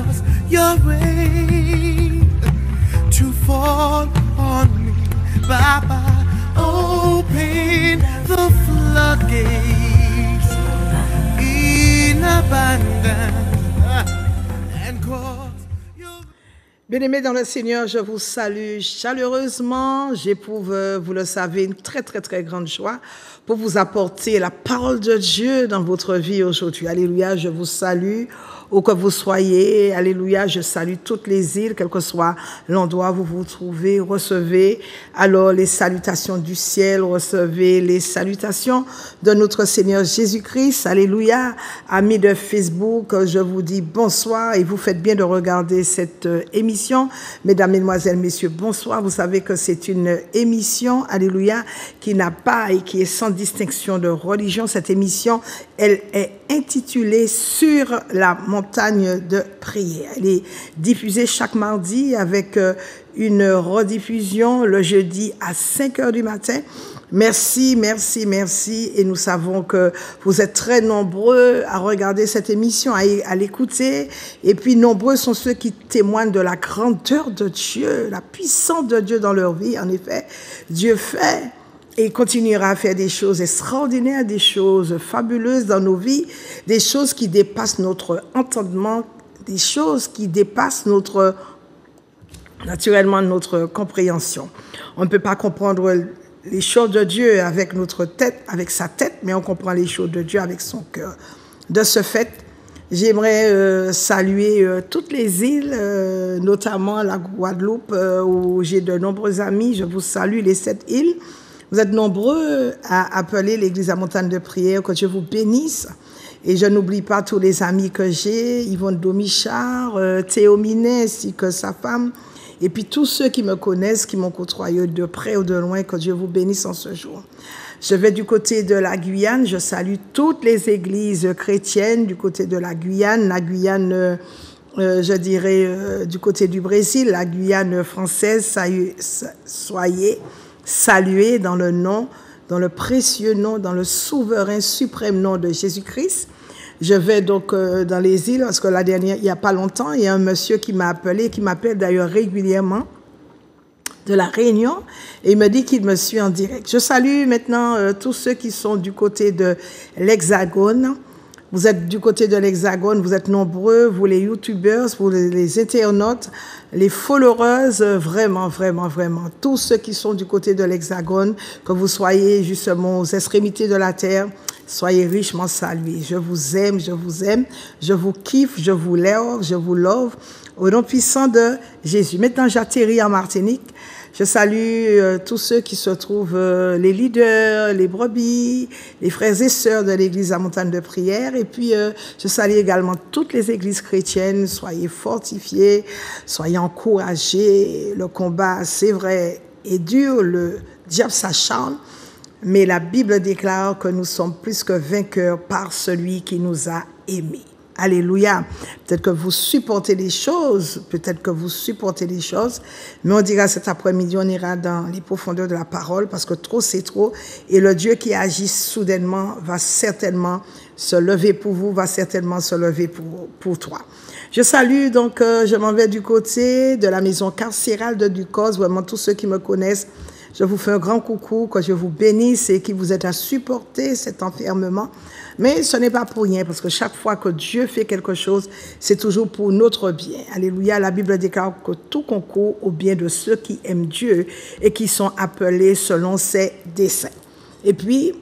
cause your rain to fall on me. Baba, open the floodgates in abundance and cause your... Bien-aimés dans le Seigneur, je vous salue chaleureusement. J'éprouve, vous le savez, une très grande joie pour vous apporter la parole de Dieu dans votre vie aujourd'hui. Alléluia, je vous salue où que vous soyez. Alléluia, je salue toutes les îles, quel que soit l'endroit où vous vous trouvez. Recevez alors les salutations du ciel, recevez les salutations de notre Seigneur Jésus-Christ. Alléluia, amis de Facebook, je vous dis bonsoir et vous faites bien de regarder cette émission. Mesdames, Mesdemoiselles, Messieurs, bonsoir. Vous savez que c'est une émission, alléluia, qui n'a pas et qui est sans distinction de religion. Cette émission, elle est intitulée Sur la montagne de prière. Elle est diffusée chaque mardi avec une rediffusion le jeudi à 5h du matin. Merci. Et nous savons que vous êtes très nombreux à regarder cette émission, à l'écouter. Et puis, nombreux sont ceux qui témoignent de la grandeur de Dieu, la puissance de Dieu dans leur vie. En effet, Dieu fait et continuera à faire des choses extraordinaires, des choses fabuleuses dans nos vies, des choses qui dépassent notre entendement, des choses qui dépassent naturellement notre compréhension. On ne peut pas comprendre les choses de Dieu avec notre tête, avec sa tête, mais on comprend les choses de Dieu avec son cœur. De ce fait, j'aimerais saluer toutes les îles, notamment la Guadeloupe, où j'ai de nombreux amis. Je vous salue, les 7 îles. Vous êtes nombreux à appeler l'église à montagne de prière, que Dieu vous bénisse. Et je n'oublie pas tous les amis que j'ai, Yvonne Domichard, Théo Minet, ainsi que sa femme, et puis tous ceux qui me connaissent, qui m'ont côtoyé de près ou de loin, que Dieu vous bénisse en ce jour. Je vais du côté de la Guyane, je salue toutes les églises chrétiennes du côté de la Guyane, je dirais du côté du Brésil, la Guyane française, soyez salués dans le nom, dans le précieux nom, dans le souverain suprême nom de Jésus-Christ. Je vais donc dans les îles, parce que la dernière, il n'y a pas longtemps, il y a un monsieur qui m'a appelé, qui m'appelle d'ailleurs régulièrement, de la Réunion, et il me dit qu'il me suit en direct. Je salue maintenant tous ceux qui sont du côté de l'Hexagone. Vous êtes du côté de l'Hexagone, vous êtes nombreux, vous les youtubeurs, vous les internautes, les followers, vraiment, tous ceux qui sont du côté de l'Hexagone, que vous soyez justement aux extrémités de la terre, soyez richement salués. Je vous aime, je vous kiffe, je vous love, au nom puissant de Jésus. Maintenant, j'atterris en Martinique. Je salue tous ceux qui se trouvent, les leaders, les brebis, les frères et sœurs de l'église à montagne de prière. Et puis, je salue également toutes les églises chrétiennes. Soyez fortifiés, soyez encouragés. Le combat, c'est vrai, est dur. Le diable s'acharne. Mais la Bible déclare que nous sommes plus que vainqueurs par celui qui nous a aimés. Alléluia. Peut-être que vous supportez les choses, mais on dira cet après-midi, on ira dans les profondeurs de la parole, parce que trop, c'est trop. Et le Dieu qui agit soudainement va certainement se lever pour vous, va certainement se lever pour toi. Je salue, donc, je m'en vais du côté de la maison carcérale de Ducos, vraiment tous ceux qui me connaissent. Je vous fais un grand coucou, que je vous bénisse et qui vous aide à supporter cet enfermement. Mais ce n'est pas pour rien, parce que chaque fois que Dieu fait quelque chose, c'est toujours pour notre bien. Alléluia, la Bible déclare que tout concourt au bien de ceux qui aiment Dieu et qui sont appelés selon ses desseins. Et puis,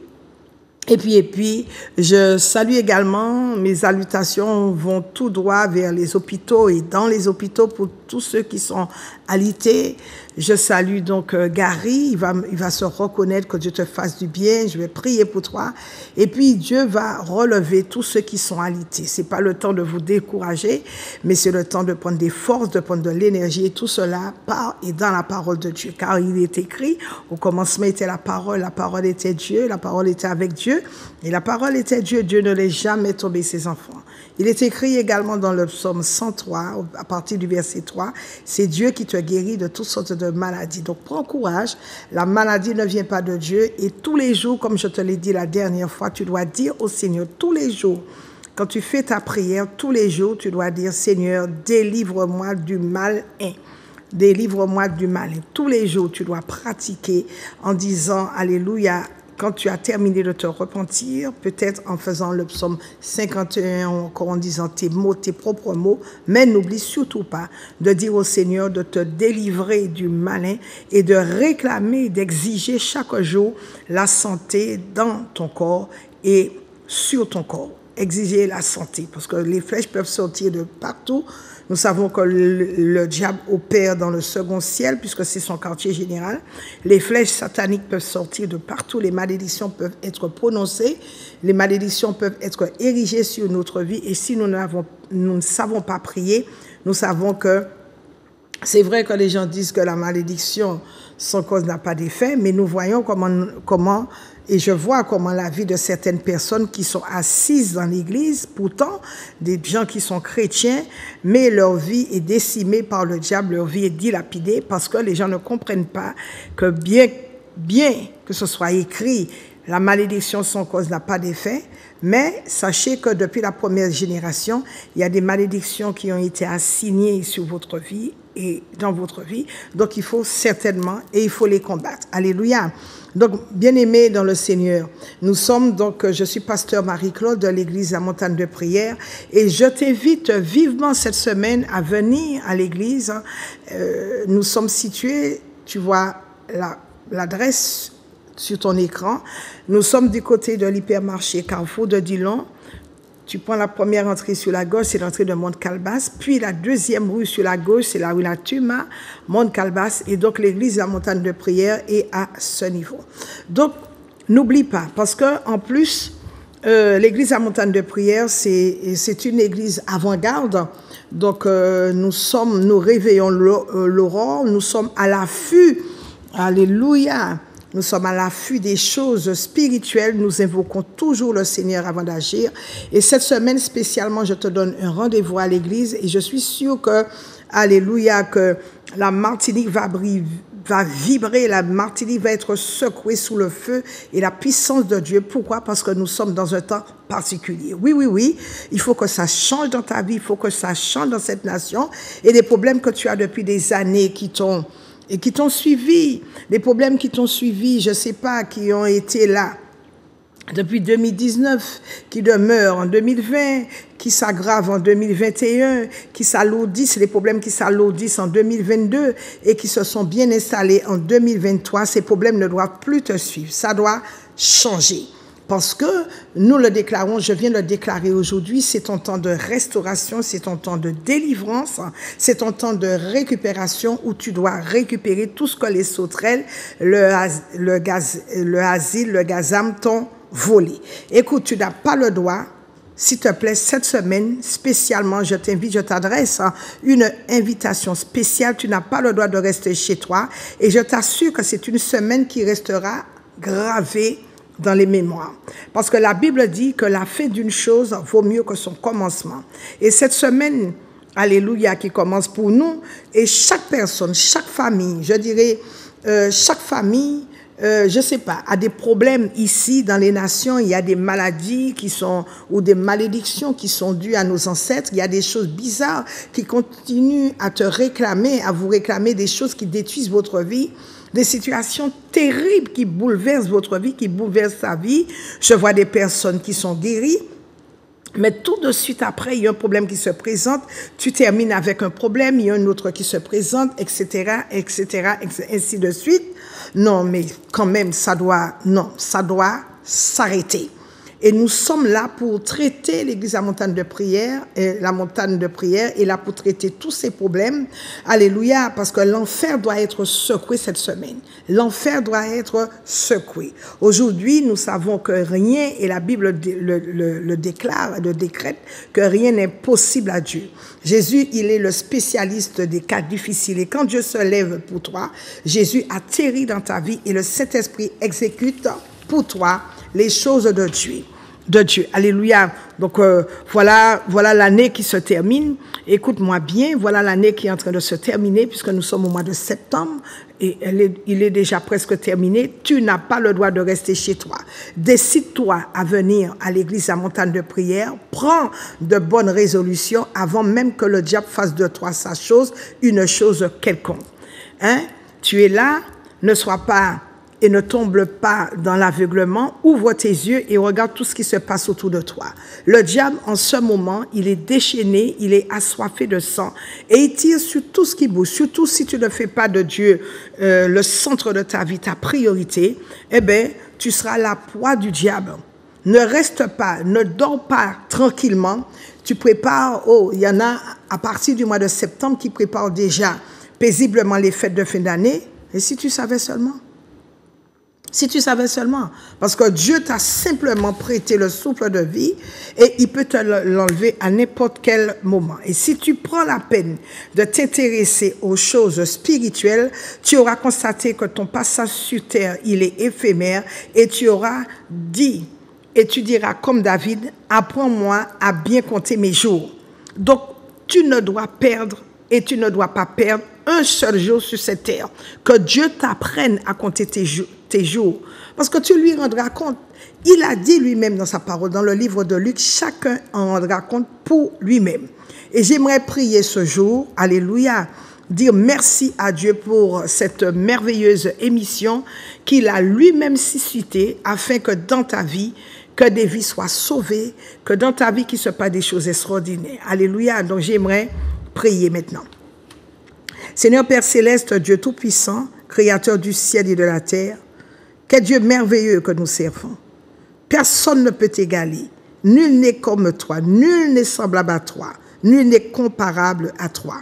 je salue également, mes salutations vont tout droit vers les hôpitaux et dans les hôpitaux pour tous ceux qui sont alités. Je salue donc Gary, il va se reconnaître, que Dieu te fasse du bien, je vais prier pour toi. Et puis Dieu va relever tous ceux qui sont alités. C'est pas le temps de vous décourager, mais c'est le temps de prendre des forces, de prendre de l'énergie, et tout cela par et dans la parole de Dieu. Car il est écrit, au commencement était la parole était Dieu, la parole était avec Dieu, et la parole était Dieu, Dieu ne laisse jamais tomber ses enfants. Il est écrit également dans le psaume 103, à partir du verset 3, c'est Dieu qui te guérit de toutes sortes de maladies. Donc prends courage, la maladie ne vient pas de Dieu, et tous les jours, comme je te l'ai dit la dernière fois, tu dois dire au Seigneur tous les jours, quand tu fais ta prière, tous les jours, tu dois dire, Seigneur, délivre-moi du malin. Délivre-moi du malin. Tous les jours, tu dois pratiquer en disant, Alléluia, quand tu as terminé de te repentir, peut-être en faisant le psaume 51, ou encore en disant tes mots, tes propres mots, mais n'oublie surtout pas de dire au Seigneur de te délivrer du malin et de réclamer, d'exiger chaque jour la santé dans ton corps et sur ton corps. Exiger la santé, parce que les flèches peuvent sortir de partout. Nous savons que le diable opère dans le second ciel, puisque c'est son quartier général. Les flèches sataniques peuvent sortir de partout. Les malédictions peuvent être prononcées. Les malédictions peuvent être érigées sur notre vie. Et si nous ne savons pas prier, nous savons que c'est vrai que les gens disent que la malédiction, sans cause, n'a pas d'effet, mais nous voyons comment et je vois comment la vie de certaines personnes qui sont assises dans l'église, pourtant des gens qui sont chrétiens, mais leur vie est décimée par le diable, leur vie est dilapidée parce que les gens ne comprennent pas que bien que ce soit écrit, la malédiction sans cause n'a pas d'effet, mais sachez que depuis la première génération, il y a des malédictions qui ont été assignées sur votre vie et dans votre vie. Donc il faut certainement, et il faut les combattre. Alléluia. Donc, bien-aimés dans le Seigneur, nous sommes donc, je suis pasteur Marie-Claude de l'église La Montagne de Prière et je t'invite vivement cette semaine à venir à l'église. Nous sommes situés, tu vois l'adresse sur ton écran. Nous sommes du côté de l'hypermarché Carrefour de Dillon. Tu prends la première entrée sur la gauche, c'est l'entrée de Mont-Calebasse. Puis la deuxième rue sur la gauche, c'est la rue La Tuma, Mont-Calebasse. Et donc l'église La Montagne de Prière est à ce niveau. Donc, n'oublie pas, parce qu'en plus, l'église La Montagne de Prière, c'est une église avant-garde. Donc, nous réveillons l'aurore, nous sommes à l'affût. Alléluia. Nous sommes à l'affût des choses spirituelles. Nous invoquons toujours le Seigneur avant d'agir. Et cette semaine, spécialement, je te donne un rendez-vous à l'église. Et je suis sûre que, alléluia, que la Martinique va vibrer, la Martinique va être secouée sous le feu et la puissance de Dieu. Pourquoi? Parce que nous sommes dans un temps particulier. Oui. Il faut que ça change dans ta vie. Il faut que ça change dans cette nation. Et les problèmes que tu as depuis des années qui t'ont suivi, les problèmes qui t'ont suivi, je ne sais pas, qui ont été là depuis 2019, qui demeurent en 2020, qui s'aggravent en 2021, qui s'alourdissent, les problèmes qui s'alourdissent en 2022 et qui se sont bien installés en 2023, ces problèmes ne doivent plus te suivre. Ça doit changer. Parce que nous le déclarons, je viens de le déclarer aujourd'hui, c'est ton temps de restauration, c'est ton temps de délivrance, c'est ton temps de récupération où tu dois récupérer tout ce que les sauterelles, le asile, le gazam t'ont volé. Écoute, tu n'as pas le droit, s'il te plaît, cette semaine, spécialement, je t'invite, je t'adresse une invitation spéciale. Tu n'as pas le droit de rester chez toi et je t'assure que c'est une semaine qui restera gravée dans les mémoires. Parce que la Bible dit que la fin d'une chose vaut mieux que son commencement. Et cette semaine, alléluia, qui commence pour nous, et chaque personne, chaque famille, je dirais, chaque famille, je sais pas, a des problèmes ici dans les nations. Il y a des maladies qui sont, ou des malédictions qui sont dues à nos ancêtres. Il y a des choses bizarres qui continuent à te réclamer, à vous réclamer des choses qui détruisent votre vie. Des situations terribles qui bouleversent votre vie, qui bouleversent ta vie. Je vois des personnes qui sont guéries, mais tout de suite après, il y a un problème qui se présente. Tu termines avec un problème, il y a un autre qui se présente, etc., ainsi de suite. Non, mais quand même, ça doit s'arrêter. Et nous sommes là pour traiter l'église La Montagne de Prière, La Montagne de Prière est là pour traiter tous ces problèmes. Alléluia, parce que l'enfer doit être secoué cette semaine. L'enfer doit être secoué. Aujourd'hui, nous savons que rien, et la Bible le déclare, le décrète, que rien n'est possible à Dieu. Jésus, il est le spécialiste des cas difficiles. Et quand Dieu se lève pour toi, Jésus atterrit dans ta vie et le Saint-Esprit exécute pour toi les choses de Dieu. de Dieu. Alléluia. Donc voilà l'année qui se termine. Écoute-moi bien, voilà l'année qui est en train de se terminer puisque nous sommes au mois de septembre et il est déjà presque terminé. Tu n'as pas le droit de rester chez toi. Décide-toi à venir à l'église à Montagne de Prière. Prends de bonnes résolutions avant même que le diable fasse de toi sa chose, une chose quelconque. Hein? Tu es là, ne sois pas et ne tombe pas dans l'aveuglement, ouvre tes yeux et regarde tout ce qui se passe autour de toi. Le diable, en ce moment, il est déchaîné, il est assoiffé de sang et il tire sur tout ce qui bouge. Surtout si tu ne fais pas de Dieu le centre de ta vie, ta priorité, eh bien, tu seras la proie du diable. Ne reste pas, ne dors pas tranquillement. Tu prépares, il y en a à partir du mois de septembre qui préparent déjà paisiblement les fêtes de fin d'année. Et si tu savais seulement? Si tu savais seulement, parce que Dieu t'a simplement prêté le souffle de vie et il peut te l'enlever à n'importe quel moment. Et si tu prends la peine de t'intéresser aux choses spirituelles, tu auras constaté que ton passage sur terre, il est éphémère et tu auras dit, et tu diras comme David, apprends-moi à bien compter mes jours. Donc, tu ne dois perdre et tu ne dois pas perdre un seul jour sur cette terre. Que Dieu t'apprenne à compter tes jours. Parce que tu lui rendras compte. Il a dit lui-même dans sa parole, dans le livre de Luc, chacun en rendra compte pour lui-même. Et j'aimerais prier ce jour, alléluia, dire merci à Dieu pour cette merveilleuse émission qu'il a lui-même suscitée afin que dans ta vie, que des vies soient sauvées, que dans ta vie, qu'il se passe des choses extraordinaires. Alléluia. Donc j'aimerais prier maintenant. Seigneur Père Céleste, Dieu Tout-Puissant, Créateur du ciel et de la terre, quel Dieu merveilleux que nous servons. Personne ne peut t'égaler. Nul n'est comme toi, nul n'est semblable à toi, nul n'est comparable à toi.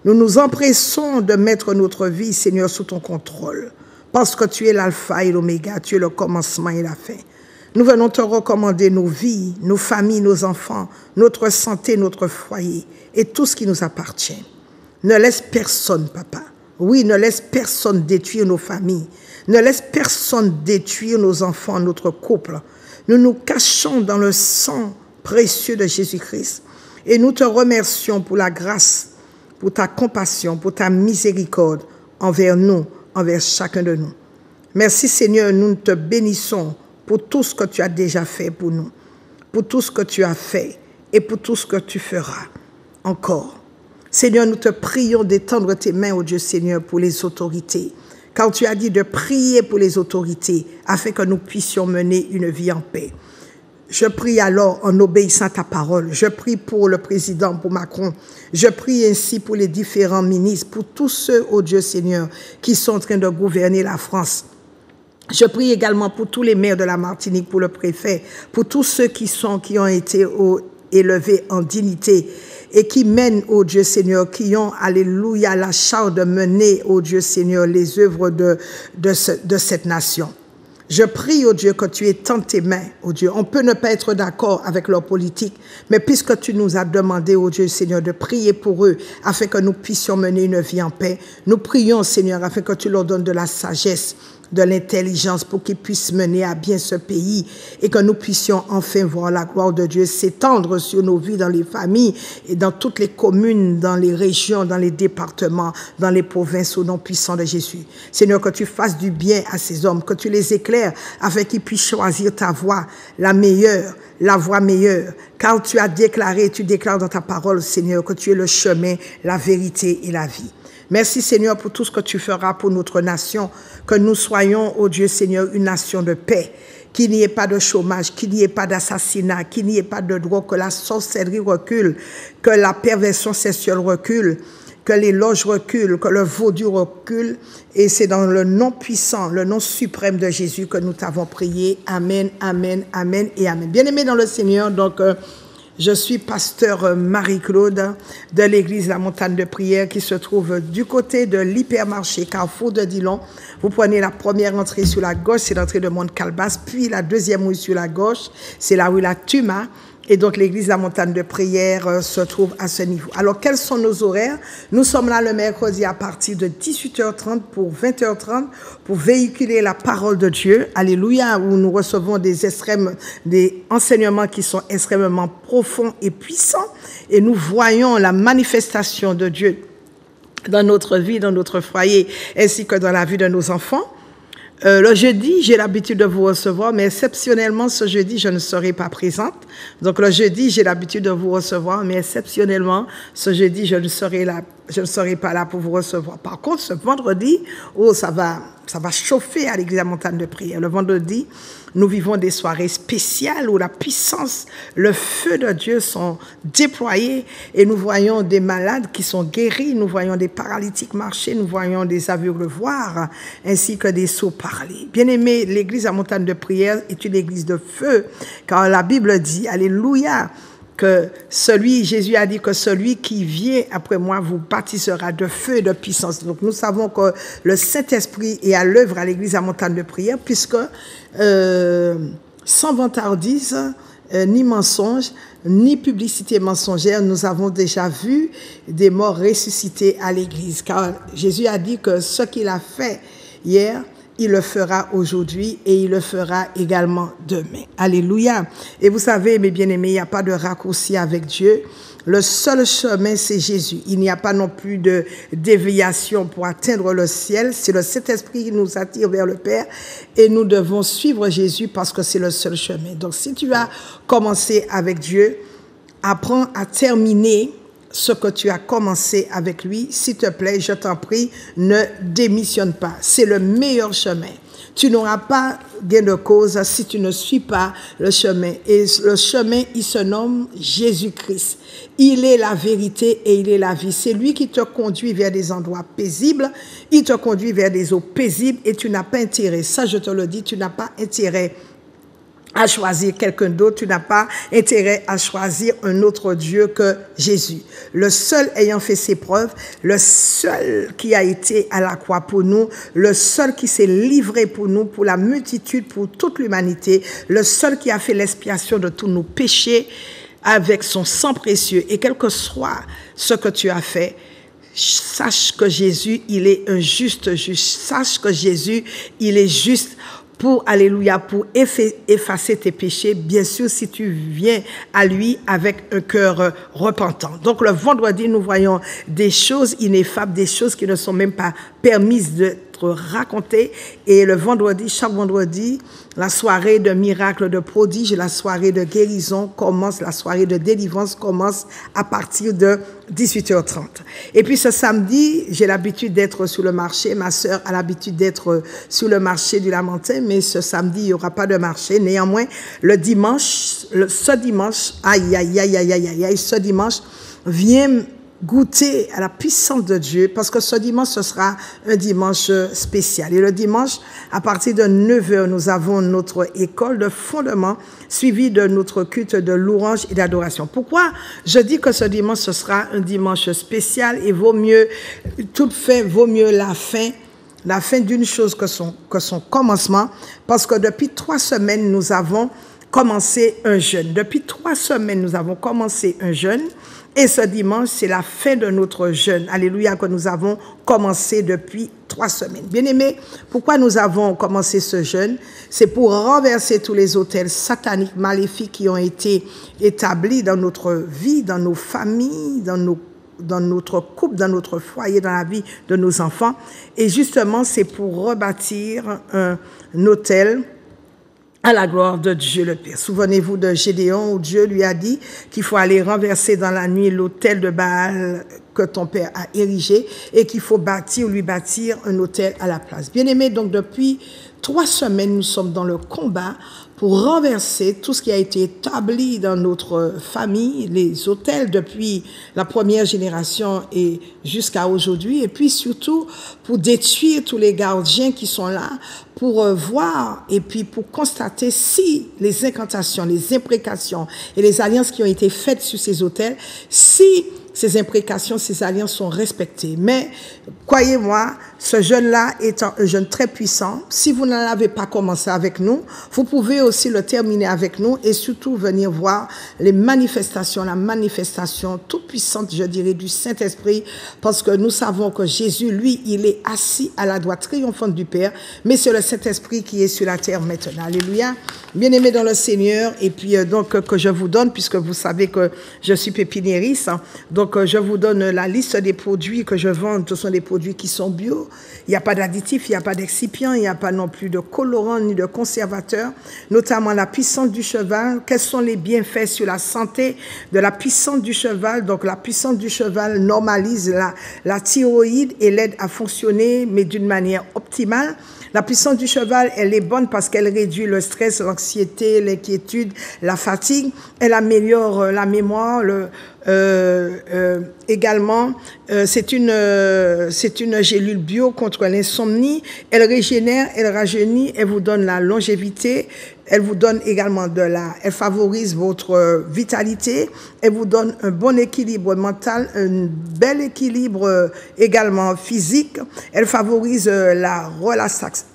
Nous nous empressons de mettre notre vie, Seigneur, sous ton contrôle, parce que tu es l'alpha et l'oméga, tu es le commencement et la fin. Nous venons te recommander nos vies, nos familles, nos enfants, notre santé, notre foyer et tout ce qui nous appartient. Ne laisse personne, papa. Oui, ne laisse personne détruire nos familles. Ne laisse personne détruire nos enfants, notre couple. Nous nous cachons dans le sang précieux de Jésus-Christ. Et nous te remercions pour la grâce, pour ta compassion, pour ta miséricorde envers nous, envers chacun de nous. Merci Seigneur, nous te bénissons pour tout ce que tu as déjà fait pour nous, pour tout ce que tu as fait et pour tout ce que tu feras encore. Seigneur, nous te prions d'étendre tes mains, ô Dieu Seigneur, pour les autorités. Car tu as dit de prier pour les autorités afin que nous puissions mener une vie en paix. Je prie alors en obéissant à ta parole. Je prie pour le président, pour Macron. Je prie ainsi pour les différents ministres, pour tous ceux, ô Dieu Seigneur, qui sont en train de gouverner la France. Je prie également pour tous les maires de la Martinique, pour le préfet, pour tous ceux qui ont été élevés en dignité et qui mènent, ô Dieu Seigneur, qui ont, alléluia, la charge de mener, ô Dieu Seigneur, les œuvres de cette nation. Je prie, ô Dieu, que tu étends tes mains, ô Dieu. On peut ne pas être d'accord avec leur politique, mais puisque tu nous as demandé, ô Dieu Seigneur, de prier pour eux, afin que nous puissions mener une vie en paix, nous prions, Seigneur, afin que tu leur donnes de la sagesse, de l'intelligence pour qu'ils puissent mener à bien ce pays et que nous puissions enfin voir la gloire de Dieu s'étendre sur nos vies dans les familles et dans toutes les communes, dans les régions, dans les départements, dans les provinces au nom puissant de Jésus. Seigneur, que tu fasses du bien à ces hommes, que tu les éclaires afin qu'ils puissent choisir ta voie, la meilleure, la voie meilleure, car tu as déclaré, tu déclares dans ta parole, Seigneur, que tu es le chemin, la vérité et la vie. Merci Seigneur pour tout ce que tu feras pour notre nation, que nous soyons, ô Dieu Seigneur, une nation de paix, qu'il n'y ait pas de chômage, qu'il n'y ait pas d'assassinat, qu'il n'y ait pas de drogue, que la sorcellerie recule, que la perversion sexuelle recule, que les loges reculent, que le vaudou recule. Et c'est dans le nom puissant, le nom suprême de Jésus que nous t'avons prié. Amen, amen, amen et amen. Bien-aimés dans le Seigneur, donc... je suis pasteur Marie-Claude de l'église La Montagne de Prière qui se trouve du côté de l'hypermarché Carrefour de Dillon. Vous prenez la première entrée sur la gauche, c'est l'entrée de Mont-Calbas, puis la deuxième rue sur la gauche, c'est la rue La Tuma. Et donc, l'église de la montagne de prière se trouve à ce niveau. Alors, quels sont nos horaires? Nous sommes là le mercredi à partir de 18h30 pour 20h30 pour véhiculer la parole de Dieu. Alléluia, où nous recevons des enseignements qui sont extrêmement profonds et puissants. Et nous voyons la manifestation de Dieu dans notre vie, dans notre foyer, ainsi que dans la vie de nos enfants. Le jeudi, j'ai l'habitude de vous recevoir, mais exceptionnellement, ce jeudi, je ne serai pas présente. Donc, le jeudi, j'ai l'habitude de vous recevoir, mais exceptionnellement, ce jeudi, je ne serai pas là pour vous recevoir. Par contre, ce vendredi, ça va chauffer à l'église de la montagne de prière. Le vendredi, nous vivons des soirées spéciales où la puissance, le feu de Dieu sont déployés et nous voyons des malades qui sont guéris, nous voyons des paralytiques marcher, nous voyons des aveugles voir, ainsi que des sourds parler. Bien-aimés, l'église de la montagne de prière est une église de feu, car la Bible dit, alléluia, que Jésus a dit que celui qui vient après moi vous baptisera de feu et de puissance. Donc nous savons que le Saint-Esprit est à l'œuvre à l'église à montagne de prière, puisque sans vantardise, ni mensonge, ni publicité mensongère, nous avons déjà vu des morts ressuscités à l'église. Car Jésus a dit que ce qu'il a fait hier, il le fera aujourd'hui et il le fera également demain. Alléluia. Et vous savez, mes bien-aimés, il n'y a pas de raccourci avec Dieu. Le seul chemin, c'est Jésus. Il n'y a pas non plus de déviation pour atteindre le ciel. C'est le Saint-Esprit qui nous attire vers le Père et nous devons suivre Jésus parce que c'est le seul chemin. Donc, si tu as commencé avec Dieu, apprends à terminer ce que tu as commencé avec lui. S'il te plaît, je t'en prie, ne démissionne pas. C'est le meilleur chemin. Tu n'auras pas gain de cause si tu ne suis pas le chemin. Et le chemin, il se nomme Jésus-Christ. Il est la vérité et il est la vie. C'est lui qui te conduit vers des endroits paisibles. Il te conduit vers des eaux paisibles et tu n'as pas intérêt. Ça, je te le dis, tu n'as pas intérêt à choisir quelqu'un d'autre, tu n'as pas intérêt à choisir un autre Dieu que Jésus. Le seul ayant fait ses preuves, le seul qui a été à la croix pour nous, le seul qui s'est livré pour nous, pour la multitude, pour toute l'humanité, le seul qui a fait l'expiation de tous nos péchés avec son sang précieux. Et quel que soit ce que tu as fait, sache que Jésus, il est un juste juge. Sache que Jésus, il est juste pour, alléluia, pour effacer tes péchés, bien sûr, si tu viens à lui avec un cœur repentant. Donc, le vendredi, nous voyons des choses ineffables, des choses qui ne sont même pas permises d'être racontées. Et le vendredi, chaque vendredi, la soirée de miracles, de prodiges, la soirée de guérison commence, la soirée de délivrance commence à partir de 18h30. Et puis ce samedi, j'ai l'habitude d'être sur le marché. Ma sœur a l'habitude d'être sur le marché du Lamentin, mais ce samedi, il n'y aura pas de marché. Néanmoins, ce dimanche, ce dimanche, viens goûter à la puissance de Dieu, parce que ce dimanche, ce sera un dimanche spécial. Et le dimanche, à partir de 9h, nous avons notre école de fondement, suivie de notre culte de louange et d'adoration. Pourquoi je dis que ce dimanche, ce sera un dimanche spécial et vaut mieux, toute fin, vaut mieux la fin d'une chose que son commencement, parce que depuis 3 semaines, nous avons commencé un jeûne. Depuis 3 semaines, nous avons commencé un jeûne. Et ce dimanche, c'est la fin de notre jeûne. Alléluia, que nous avons commencé depuis 3 semaines. Bien-aimés, pourquoi nous avons commencé ce jeûne? C'est pour renverser tous les autels sataniques, maléfiques qui ont été établis dans notre vie, dans nos familles, dans notre couple, dans notre foyer, dans la vie de nos enfants. Et justement, c'est pour rebâtir un autel à la gloire de Dieu le Père. Souvenez-vous de Gédéon où Dieu lui a dit qu'il faut aller renverser dans la nuit l'autel de Baal que ton père a érigé et qu'il faut lui bâtir un autel à la place. Bien-aimés, donc depuis 3 semaines, nous sommes dans le combat pour renverser tout ce qui a été établi dans notre famille, les autels depuis la première génération et jusqu'à aujourd'hui, et puis surtout pour détruire tous les gardiens qui sont là, pour voir et puis pour constater si les incantations, les imprécations et les alliances qui ont été faites sur ces autels, si ses imprécations, ses alliances sont respectées. Mais, croyez-moi, ce jeûne-là étant un jeûne très puissant, si vous n'en avez pas commencé avec nous, vous pouvez aussi le terminer avec nous et surtout venir voir les manifestations, la manifestation toute puissante, je dirais, du Saint-Esprit, parce que nous savons que Jésus, lui, il est assis à la droite triomphante du Père, mais c'est le Saint-Esprit qui est sur la terre maintenant. Alléluia. Bien-aimés dans le Seigneur, et puis donc que je vous donne, puisque vous savez que je suis pépiniériste, donc je vous donne la liste des produits que je vends. Ce sont des produits qui sont bio. Il n'y a pas d'additifs, il n'y a pas d'excipients, il n'y a pas non plus de colorants ni de conservateurs, notamment la puissance du cheval. Quels sont les bienfaits sur la santé de la puissance du cheval? Donc la puissance du cheval normalise la thyroïde et l'aide à fonctionner, mais d'une manière optimale. La puissance du cheval, elle est bonne parce qu'elle réduit le stress, l'anxiété, l'inquiétude, la fatigue. Elle améliore la mémoire. Également, c'est une gélule bio contre l'insomnie. Elle régénère, elle rajeunit, elle vous donne la longévité. Elle vous donne également elle favorise votre vitalité. Elle vous donne un bon équilibre mental, un bel équilibre également physique. Elle favorise la relaxation.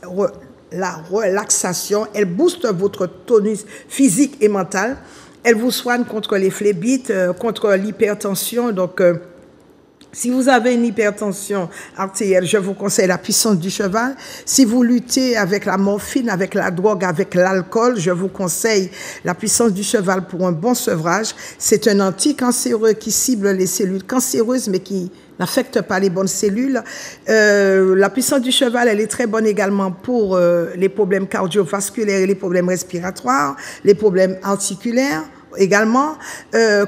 Elle booste votre tonus physique et mental. Elle vous soigne contre les phlébites, contre l'hypertension. Donc, si vous avez une hypertension artérielle, je vous conseille la puissance du cheval. Si vous luttez avec la morphine, avec la drogue, avec l'alcool, je vous conseille la puissance du cheval pour un bon sevrage. C'est un anticancéreux qui cible les cellules cancéreuses, mais qui n'affecte pas les bonnes cellules. La puissance du cheval, elle est très bonne également pour les problèmes cardiovasculaires et les problèmes respiratoires, les problèmes articulaires. Également,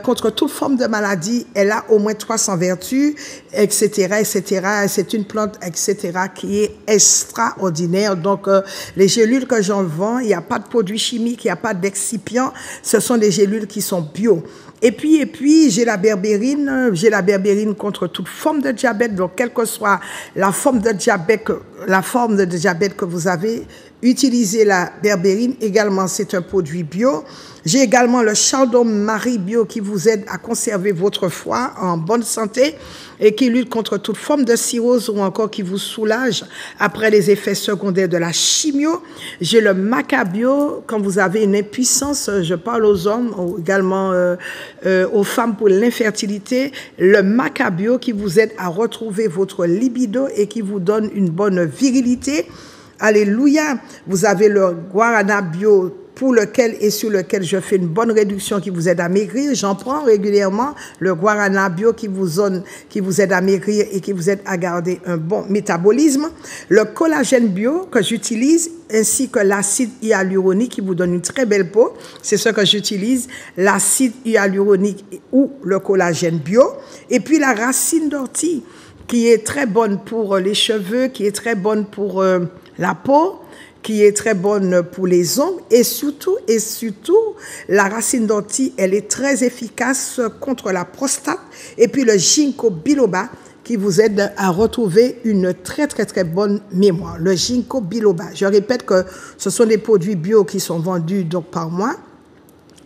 contre toute forme de maladie, elle a au moins 300 vertus, etc., etc. C'est une plante, etc., qui est extraordinaire. Donc, les gélules que j'en vends, il n'y a pas de produits chimiques, il n'y a pas d'excipients. Ce sont des gélules qui sont bio. Et puis, j'ai la berbérine. J'ai la berbérine contre toute forme de diabète. Donc, quelle que soit la forme de diabète que vous avez, utilisez la berbérine. Également, c'est un produit bio. J'ai également le chardon-marie bio qui vous aide à conserver votre foie en bonne santé et qui lutte contre toute forme de cirrhose ou encore qui vous soulage après les effets secondaires de la chimio. J'ai le maca bio quand vous avez une impuissance, je parle aux hommes, ou également aux femmes pour l'infertilité. Le maca bio qui vous aide à retrouver votre libido et qui vous donne une bonne virilité. Alléluia. Vous avez le guarana bio pour lequel et sur lequel je fais une bonne réduction qui vous aide à maigrir. J'en prends régulièrement le guarana bio qui vous aide à maigrir et qui vous aide à garder un bon métabolisme. Le collagène bio que j'utilise ainsi que l'acide hyaluronique qui vous donne une très belle peau. C'est ce que j'utilise, l'acide hyaluronique ou le collagène bio. Et puis la racine d'ortie qui est très bonne pour les cheveux, qui est très bonne pour la peau, qui est très bonne pour les ongles et surtout, la racine d'ortie, elle est très efficace contre la prostate. Et puis le ginkgo biloba qui vous aide à retrouver une très, très, très bonne mémoire. Le ginkgo biloba. Je répète que ce sont des produits bio qui sont vendus donc par mois.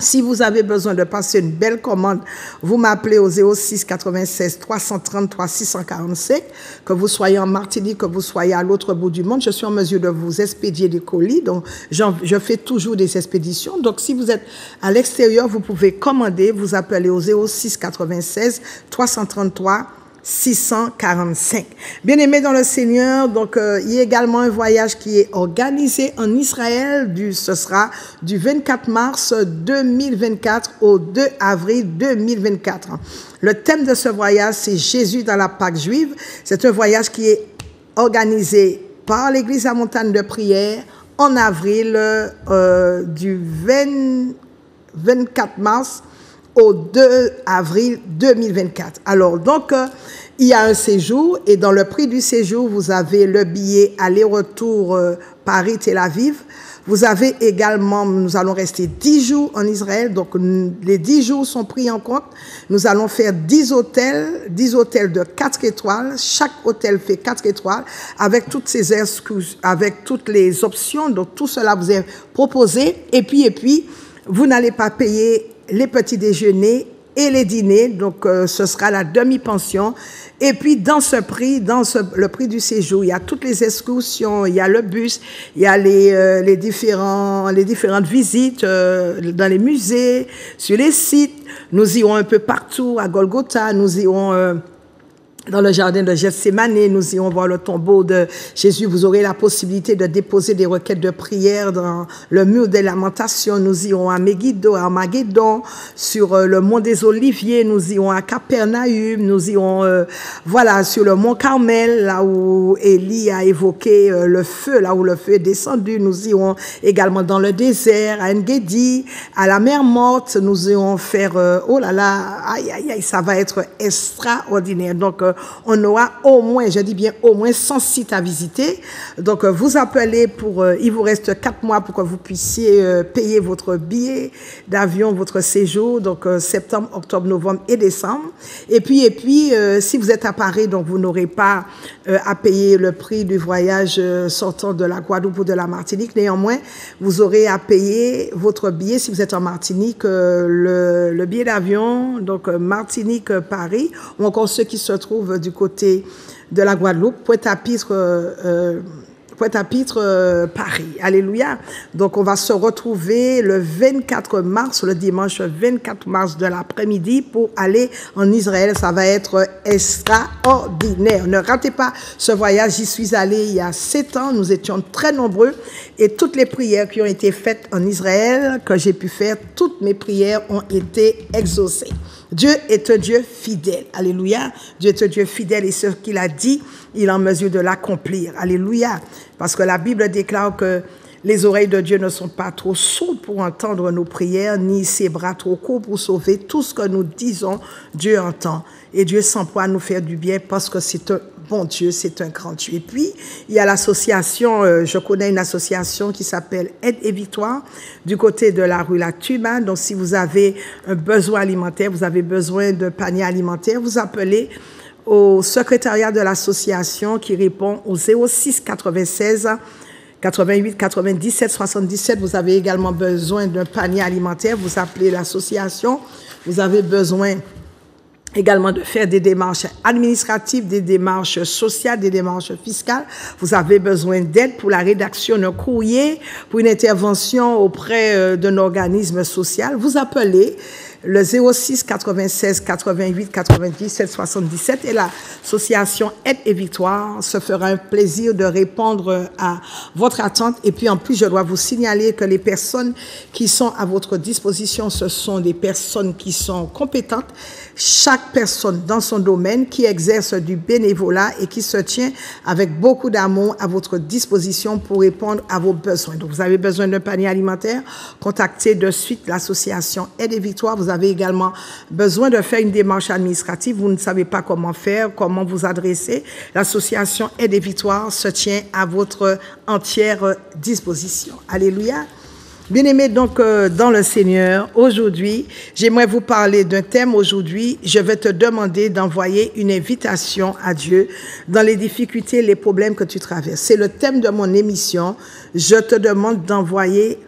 Si vous avez besoin de passer une belle commande, vous m'appelez au 06 96 333 645. Que vous soyez en Martinique, que vous soyez à l'autre bout du monde, je suis en mesure de vous expédier des colis. Donc, je fais toujours des expéditions. Donc, si vous êtes à l'extérieur, vous pouvez commander. Vous appelez au 06 96 333 645. Bien-aimés dans le Seigneur, donc il y a également un voyage qui est organisé en Israël. Ce sera du 24 mars 2024 au 2 avril 2024. Le thème de ce voyage, c'est Jésus dans la Pâque juive. C'est un voyage qui est organisé par l'Église à Montagne de Prière en avril du 24 mars au 2 avril 2024. Alors, donc, il y a un séjour et dans le prix du séjour, vous avez le billet aller-retour Paris-Tel Aviv. Vous avez également, nous allons rester 10 jours en Israël, donc les 10 jours sont pris en compte. Nous allons faire 10 hôtels de 4 étoiles. Chaque hôtel fait 4 étoiles avec toutes ces excuses, avec toutes les options. Donc, tout cela vous est proposé. Et puis, vous n'allez pas payer les petits déjeuners et les dîners, donc ce sera la demi-pension. Et puis dans ce prix, le prix du séjour, il y a toutes les excursions, il y a le bus, il y a les différentes visites dans les musées, sur les sites. Nous irons un peu partout à Golgotha, nous irons dans le jardin de Gethsémani, nous irons voir le tombeau de Jésus. Vous aurez la possibilité de déposer des requêtes de prière dans le mur des lamentations. Nous irons à Megiddo, à Armageddon, sur le mont des Oliviers. Nous irons à Capernaum. Nous irons, sur le mont Carmel, là où Élie a évoqué le feu, là où le feu est descendu. Nous irons également dans le désert, à En-Gedi, à la mer Morte. Nous irons faire, ça va être extraordinaire. Donc, on aura au moins, je dis bien au moins 100 sites à visiter. Donc, vous appelez il vous reste 4 mois pour que vous puissiez payer votre billet d'avion, votre séjour, donc septembre, octobre, novembre et décembre. Et puis, si vous êtes à Paris, donc vous n'aurez pas à payer le prix du voyage sortant de la Guadeloupe ou de la Martinique. Néanmoins, vous aurez à payer votre billet si vous êtes en Martinique, le billet d'avion, donc Martinique-Paris, ou encore ceux qui se trouvent du côté de la Guadeloupe, Pointe-à-Pitre, Paris. Alléluia. Donc, on va se retrouver le 24 mars, le dimanche 24 mars de l'après-midi pour aller en Israël. Ça va être extraordinaire. Ne ratez pas ce voyage. J'y suis allée il y a 7 ans. Nous étions très nombreux et toutes les prières qui ont été faites en Israël, que j'ai pu faire, toutes mes prières ont été exaucées. Dieu est un Dieu fidèle. Alléluia. Dieu est un Dieu fidèle et ce qu'il a dit, il est en mesure de l'accomplir. Alléluia. Parce que la Bible déclare que les oreilles de Dieu ne sont pas trop sourdes pour entendre nos prières, ni ses bras trop courts pour sauver. Tout ce que nous disons, Dieu entend. Et Dieu s'emploie à nous faire du bien parce que c'est un bon Dieu, c'est un grand Dieu. Et puis, il y a l'association, je connais une association qui s'appelle Aide et Victoire, du côté de la rue La Tuba. Donc, si vous avez un besoin alimentaire, vous avez besoin de panier alimentaire, vous appelez au secrétariat de l'association qui répond au 06 96 88 97 77. Vous avez également besoin d'un panier alimentaire, vous appelez l'association. Vous avez besoin également de faire des démarches administratives, des démarches sociales, des démarches fiscales. Vous avez besoin d'aide pour la rédaction d'un courrier, pour une intervention auprès d'un organisme social. Vous appelez le 06 96 88 97 77 et l'association Aide et Victoire se fera un plaisir de répondre à votre attente. Et puis en plus, je dois vous signaler que les personnes qui sont à votre disposition, ce sont des personnes qui sont compétentes. Chaque personne dans son domaine qui exerce du bénévolat et qui se tient avec beaucoup d'amour à votre disposition pour répondre à vos besoins. Donc, vous avez besoin d'un panier alimentaire, contactez de suite l'association Aide et Victoire. Vous avez également besoin de faire une démarche administrative. Vous ne savez pas comment faire, comment vous adresser. L'association Aide et Victoire se tient à votre entière disposition. Alléluia. Bien-aimés, donc, dans le Seigneur, aujourd'hui, j'aimerais vous parler d'un thème. Aujourd'hui, je vais te demander d'envoyer une invitation à Dieu dans les difficultés, les problèmes que tu traverses. C'est le thème de mon émission. Je te demande d'envoyer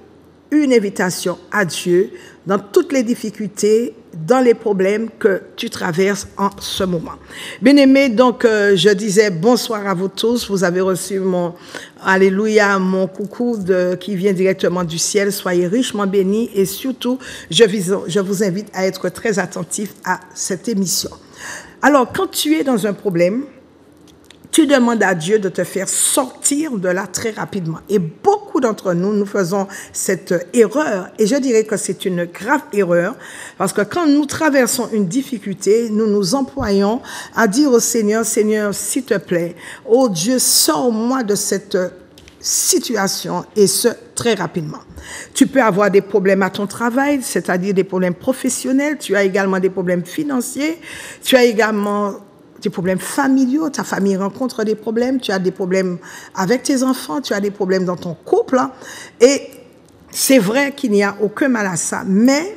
une invitation à Dieu dans toutes les difficultés, dans les problèmes que tu traverses en ce moment. Bien-aimés, donc, je disais bonsoir à vous tous. Vous avez reçu mon coucou qui vient directement du ciel. Soyez richement bénis et surtout, je vous invite à être très attentifs à cette émission. Alors, quand tu es dans un problème, tu demandes à Dieu de te faire sortir de là très rapidement. Et beaucoup d'entre nous, nous faisons cette erreur. Et je dirais que c'est une grave erreur. Parce que quand nous traversons une difficulté, nous nous employons à dire au Seigneur, Seigneur, s'il te plaît, oh Dieu, sors-moi de cette situation et ce, très rapidement. Tu peux avoir des problèmes à ton travail, c'est-à-dire des problèmes professionnels. Tu as également des problèmes financiers. Tu as également des problèmes familiaux, ta famille rencontre des problèmes, tu as des problèmes avec tes enfants, tu as des problèmes dans ton couple. Et C'est vrai qu'il n'y a aucun mal à ça, mais,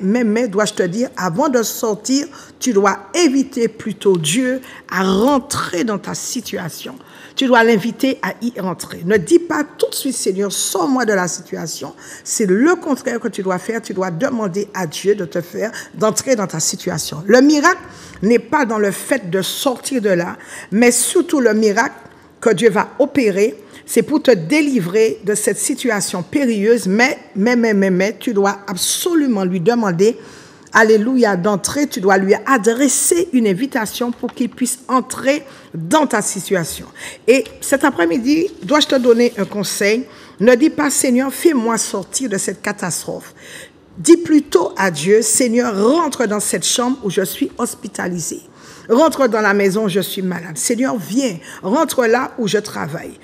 dois-je te dire, avant de sortir, tu dois inviter plutôt Dieu à rentrer dans ta situation. Tu dois l'inviter à y rentrer. Ne dis pas tout de suite, Seigneur, sors-moi de la situation. C'est le contraire que tu dois faire. Tu dois demander à Dieu de te faire, d'entrer dans ta situation. Le miracle n'est pas dans le fait de sortir de là, mais surtout le miracle que Dieu va opérer, c'est pour te délivrer de cette situation périlleuse, mais, tu dois absolument lui demander, alléluia, d'entrer, tu dois lui adresser une invitation pour qu'il puisse entrer dans ta situation. Et cet après-midi, dois-je te donner un conseil? Ne dis pas, Seigneur, fais-moi sortir de cette catastrophe. Dis plutôt à Dieu, Seigneur, rentre dans cette chambre où je suis hospitalisé. Rentre dans la maison où je suis malade. Seigneur, viens. Rentre là où je travaille.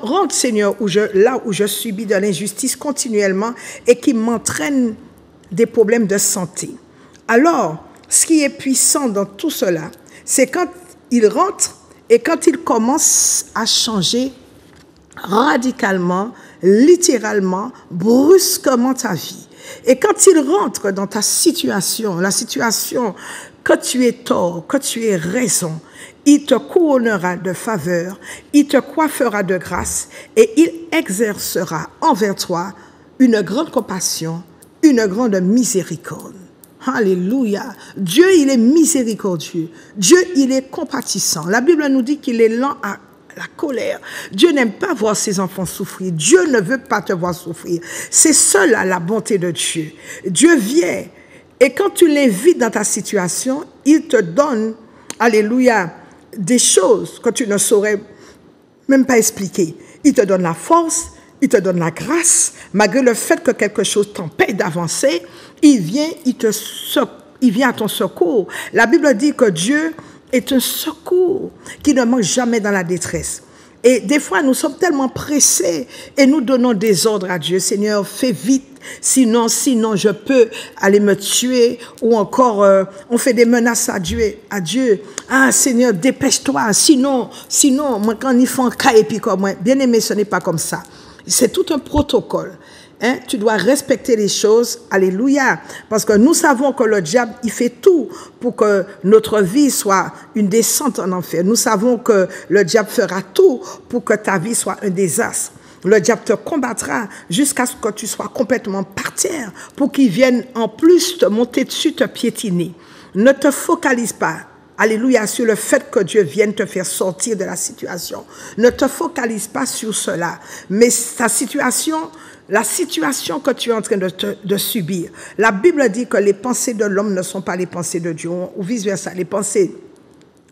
Rentre, Seigneur, là où je subis de l'injustice continuellement et qui m'entraîne des problèmes de santé. Alors, ce qui est puissant dans tout cela, c'est quand il rentre et quand il commence à changer radicalement, littéralement, brusquement ta vie. Et quand il rentre dans ta situation, la situation que tu aies tort, que tu aies raison, il te couronnera de faveur, il te coiffera de grâce et il exercera envers toi une grande compassion, une grande miséricorde. Alléluia. Dieu, il est miséricordieux. Dieu, il est compatissant. La Bible nous dit qu'il est lent à la colère. Dieu n'aime pas voir ses enfants souffrir. Dieu ne veut pas te voir souffrir. C'est cela la bonté de Dieu. Dieu vient et quand tu l'invites dans ta situation, il te donne, alléluia, des choses que tu ne saurais même pas expliquer. Il te donne la force, il te donne la grâce, malgré le fait que quelque chose t'empêche d'avancer, il vient à ton secours. La Bible dit que Dieu est un secours qui ne manque jamais dans la détresse. Et des fois, nous sommes tellement pressés et nous donnons des ordres à Dieu. Seigneur, fais vite, sinon je peux aller me tuer. Ou encore, on fait des menaces à Dieu. Ah, Seigneur, dépêche-toi. Sinon, moi, quand ils font cas et puis comme moi, bien aimé, ce n'est pas comme ça. C'est tout un protocole. Hein? Tu dois respecter les choses, alléluia, parce que nous savons que le diable, il fait tout pour que notre vie soit une descente en enfer. Nous savons que le diable fera tout pour que ta vie soit un désastre. Le diable te combattra jusqu'à ce que tu sois complètement par terre pour qu'il vienne en plus te monter dessus, te piétiner. Ne te focalise pas. Alléluia, sur le fait que Dieu vienne te faire sortir de la situation. Ne te focalise pas sur cela. Mais la situation que tu es en train de subir, la Bible dit que les pensées de l'homme ne sont pas les pensées de Dieu, ou vice-versa, les pensées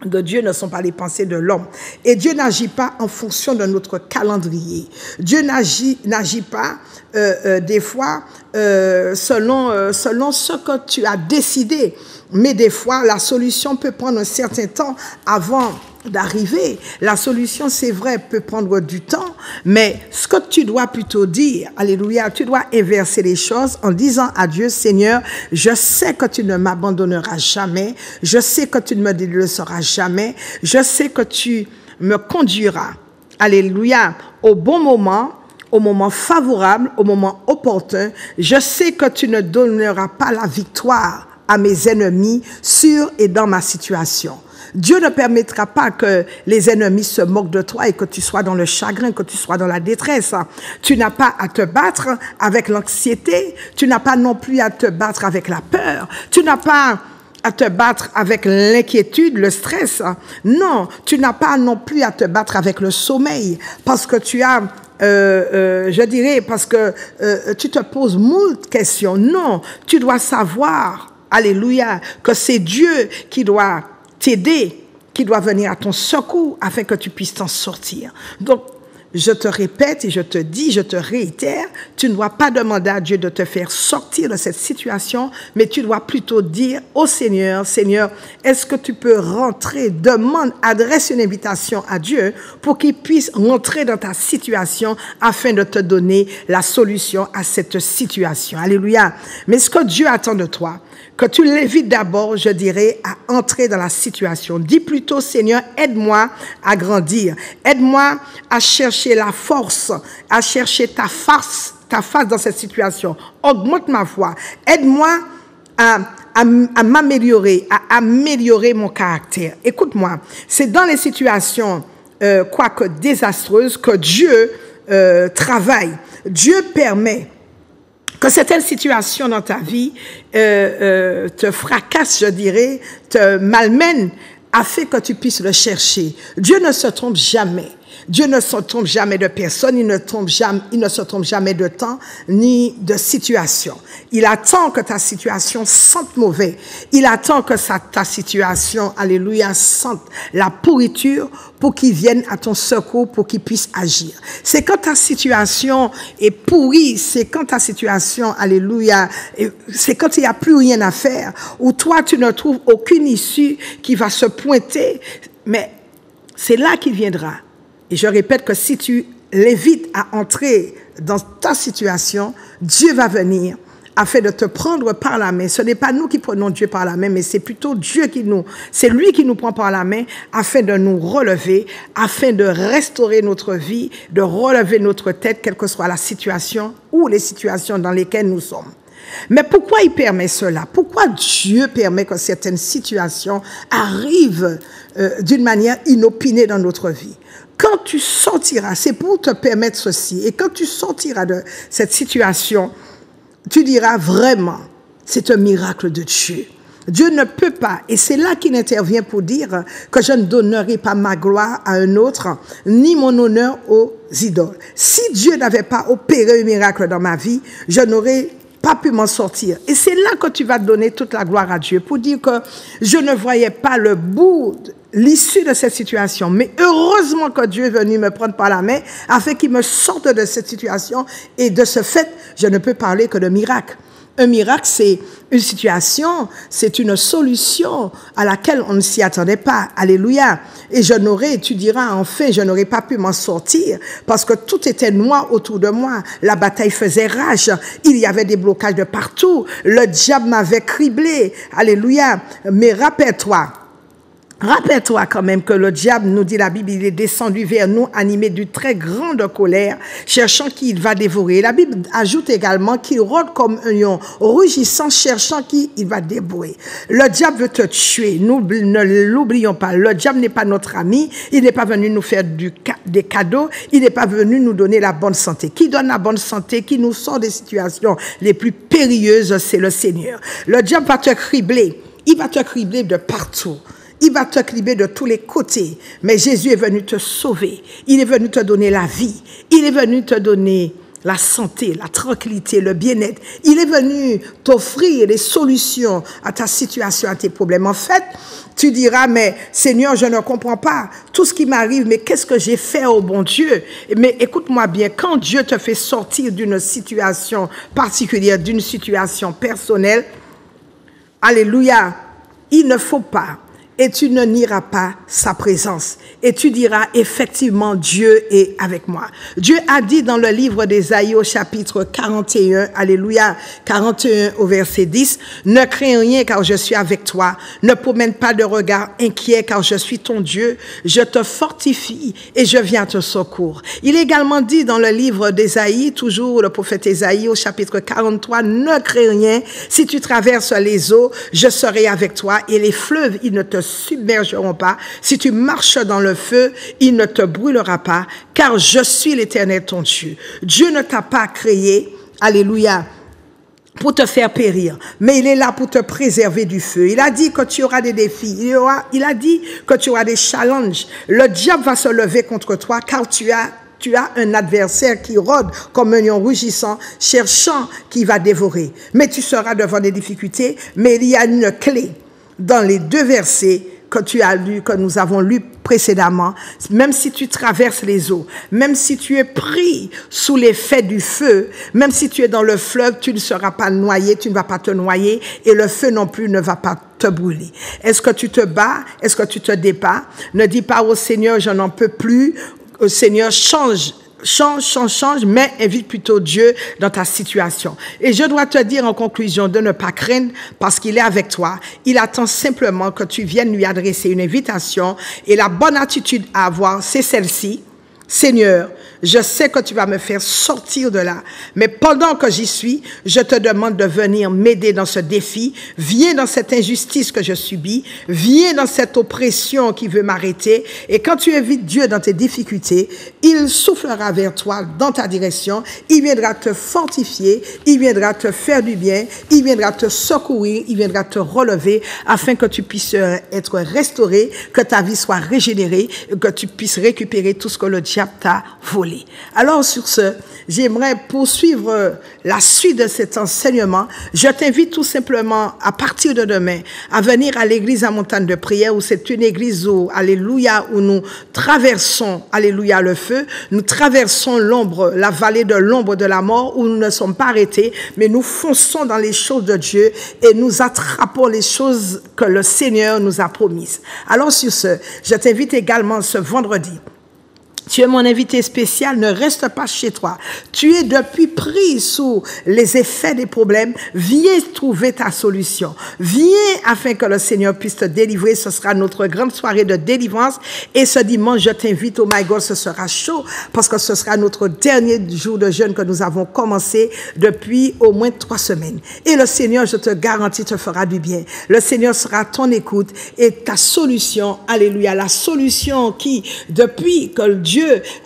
de Dieu ne sont pas les pensées de l'homme. Et Dieu n'agit pas en fonction de notre calendrier. Dieu n'agit pas des fois selon ce que tu as décidé. Mais des fois, la solution peut prendre un certain temps avant d'arriver. La solution, c'est vrai, peut prendre du temps, mais ce que tu dois plutôt dire, alléluia, tu dois inverser les choses en disant à Dieu, Seigneur, je sais que tu ne m'abandonneras jamais, je sais que tu ne me délaisseras jamais, je sais que tu me conduiras, alléluia, au bon moment, au moment favorable, au moment opportun. Je sais que tu ne donneras pas la victoire à mes ennemis sur et dans ma situation. Dieu ne permettra pas que les ennemis se moquent de toi et que tu sois dans le chagrin, que tu sois dans la détresse. Tu n'as pas à te battre avec l'anxiété, tu n'as pas non plus à te battre avec la peur, tu n'as pas à te battre avec l'inquiétude, le stress. Non, tu n'as pas non plus à te battre avec le sommeil parce que tu as parce que tu te poses moult questions. Non, tu dois savoir, alléluia, que c'est Dieu qui doit t'aider, qui doit venir à ton secours afin que tu puisses t'en sortir. Donc, je te répète et je te dis, je te réitère, tu ne dois pas demander à Dieu de te faire sortir de cette situation, mais tu dois plutôt dire au Seigneur, Seigneur, est-ce que tu peux rentrer, adresse une invitation à Dieu pour qu'il puisse rentrer dans ta situation afin de te donner la solution à cette situation. Alléluia. Mais ce que Dieu attend de toi, que tu l'invites d'abord, je dirais, à entrer dans la situation. Dis plutôt, Seigneur, aide-moi à grandir. Aide-moi à chercher la force, à chercher ta face ta face dans cette situation. Augmente ma foi. Aide-moi à m'améliorer, à améliorer mon caractère. Écoute-moi, c'est dans les situations, quoique désastreuses, que Dieu travaille. Dieu permet que certaines situations dans ta vie te fracassent, je dirais, te malmènent, afin que tu puisses le chercher. Dieu ne se trompe jamais. Dieu ne se trompe jamais de personne, il ne se trompe jamais de temps ni de situation. Il attend que ta situation sente mauvais. Il attend que ta situation, alléluia, sente la pourriture pour qu'il vienne à ton secours, pour qu'il puisse agir. C'est quand ta situation est pourrie, c'est quand ta situation, alléluia, c'est quand il n'y a plus rien à faire, où toi tu ne trouves aucune issue qui va se pointer, mais c'est là qu'il viendra. Et je répète que si tu l'évites à entrer dans ta situation, Dieu va venir afin de te prendre par la main. Ce n'est pas nous qui prenons Dieu par la main, mais c'est plutôt c'est lui qui nous prend par la main afin de nous relever, afin de restaurer notre vie, de relever notre tête, quelle que soit la situation ou les situations dans lesquelles nous sommes. Mais pourquoi il permet cela? Pourquoi Dieu permet que certaines situations arrivent d'une manière inopinée dans notre vie? Quand tu sortiras, c'est pour te permettre ceci, et quand tu sortiras de cette situation, tu diras vraiment, c'est un miracle de Dieu. Dieu ne peut pas, et c'est là qu'il intervient pour dire que je ne donnerai pas ma gloire à un autre, ni mon honneur aux idoles. Si Dieu n'avait pas opéré un miracle dans ma vie, je n'aurais pas pu m'en sortir. Et c'est là que tu vas donner toute la gloire à Dieu, pour dire que je ne voyais pas le bout, l'issue de cette situation. Mais heureusement que Dieu est venu me prendre par la main afin qu'il me sorte de cette situation. Et de ce fait, je ne peux parler que de miracle. Un miracle, c'est une situation, c'est une solution à laquelle on ne s'y attendait pas. Alléluia. Et tu diras, enfin, je n'aurais pas pu m'en sortir parce que tout était noir autour de moi. La bataille faisait rage. Il y avait des blocages de partout. Le diable m'avait criblé. Alléluia. Mais rappelle-toi quand même que le diable, nous dit la Bible, il est descendu vers nous animé d'une très grande colère, cherchant qui il va dévorer. La Bible ajoute également qu'il rôde comme un lion, rugissant, cherchant qui il va dévorer. Le diable veut te tuer. Nous ne l'oublions pas. Le diable n'est pas notre ami. Il n'est pas venu nous faire des cadeaux. Il n'est pas venu nous donner la bonne santé. Qui donne la bonne santé, qui nous sort des situations les plus périlleuses, c'est le Seigneur. Le diable va te cribler. Il va te cribler de partout. Il va te cribler de tous les côtés. Mais Jésus est venu te sauver. Il est venu te donner la vie. Il est venu te donner la santé, la tranquillité, le bien-être. Il est venu t'offrir des solutions à ta situation, à tes problèmes. En fait, tu diras, mais Seigneur, je ne comprends pas tout ce qui m'arrive, mais qu'est-ce que j'ai fait au bon Dieu? Mais écoute-moi bien, quand Dieu te fait sortir d'une situation particulière, d'une situation personnelle, alléluia, il ne faut pas. Et tu ne nieras pas sa présence. Et tu diras, effectivement, Dieu est avec moi. Dieu a dit dans le livre d'Ésaïe au chapitre 41, alléluia, 41 au verset 10, « Ne crains rien car je suis avec toi. Ne promène pas de regard inquiet car je suis ton Dieu. Je te fortifie et je viens à ton secours. » Il est également dit dans le livre d'Ésaïe, toujours le prophète Ésaïe au chapitre 43, « Ne crains rien. Si tu traverses les eaux, je serai avec toi et les fleuves, ils ne te submergeront pas. Si tu marches dans le feu, il ne te brûlera pas, car je suis l'Éternel ton Dieu. » Dieu ne t'a pas créé, alléluia, pour te faire périr, mais il est là pour te préserver du feu. Il a dit que tu auras des défis, il a dit que tu auras des challenges. Le diable va se lever contre toi, car tu as un adversaire qui rôde comme un lion rugissant, cherchant qui va dévorer. Mais tu seras devant des difficultés, mais il y a une clé dans les deux versets que tu as lus, que nous avons lus précédemment. Même si tu traverses les eaux, même si tu es pris sous l'effet du feu, même si tu es dans le fleuve, tu ne seras pas noyé, tu ne vas pas te noyer et le feu non plus ne va pas te brûler. Est-ce que tu te bats? Est-ce que tu te débats? Ne dis pas au Seigneur, je n'en peux plus. Au Seigneur, change, mais invite plutôt Dieu dans ta situation. Et je dois te dire en conclusion de ne pas craindre parce qu'il est avec toi. Il attend simplement que tu viennes lui adresser une invitation et la bonne attitude à avoir, c'est celle-ci. Seigneur, je sais que tu vas me faire sortir de là, mais pendant que j'y suis, je te demande de venir m'aider dans ce défi. Viens dans cette injustice que je subis, viens dans cette oppression qui veut m'arrêter. Et quand tu invites Dieu dans tes difficultés, il soufflera vers toi dans ta direction, il viendra te fortifier, il viendra te faire du bien, il viendra te secourir, il viendra te relever afin que tu puisses être restauré, que ta vie soit régénérée, que tu puisses récupérer tout ce que le diable t'a volé. Alors sur ce, j'aimerais poursuivre la suite de cet enseignement. Je t'invite tout simplement à partir de demain à venir à l'église à Montagne de Prière, où c'est une église où, alléluia, où nous traversons, alléluia, le feu, nous traversons l'ombre, la vallée de l'ombre de la mort, où nous ne sommes pas arrêtés, mais nous fonçons dans les choses de Dieu et nous attrapons les choses que le Seigneur nous a promises. Alors sur ce, je t'invite également ce vendredi. Tu es mon invité spécial, ne reste pas chez toi. Tu es depuis pris sous les effets des problèmes. Viens trouver ta solution. Viens afin que le Seigneur puisse te délivrer. Ce sera notre grande soirée de délivrance. Et ce dimanche, je t'invite, oh my God, ce sera chaud parce que ce sera notre dernier jour de jeûne que nous avons commencé depuis au moins 3 semaines. Et le Seigneur, je te garantis, te fera du bien. Le Seigneur sera ton écoute et ta solution. Alléluia. La solution qui, depuis que Dieu,